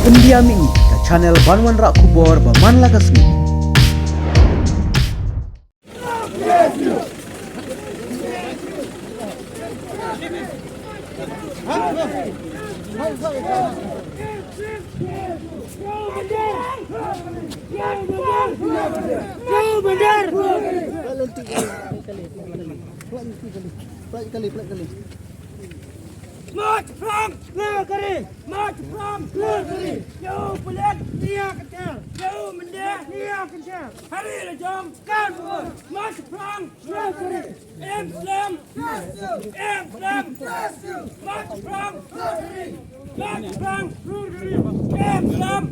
Pendiam ini ke channel Banwan Rak Kubor Baman Lagasmi. March from Negeri, march from Negeri. Yo bulan dia kecil, yo mendia dia kecil. Hari le jom kan pun. March from Negeri. Islam, Islam, march from Negeri. March from Negeri. Islam.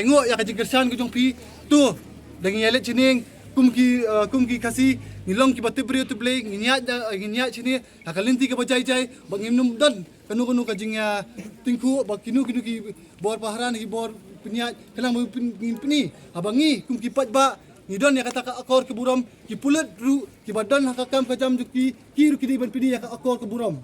Ngok ya kaji kersan kujung pi tu dengan yalet cining kumki kasih nilong ki batu beri tu play nginyat sini hakalinti ke bajai jai bangim num dan kanu kajingnya tingku bakinu ki bor paharan ki bor penyat kelang pini abangi kumki pat ba ngidon ya kata ka akor ke buram ki pulet ru ki badan hakakam kajam juki ki ru ki ban pini ya ka akor ke buram.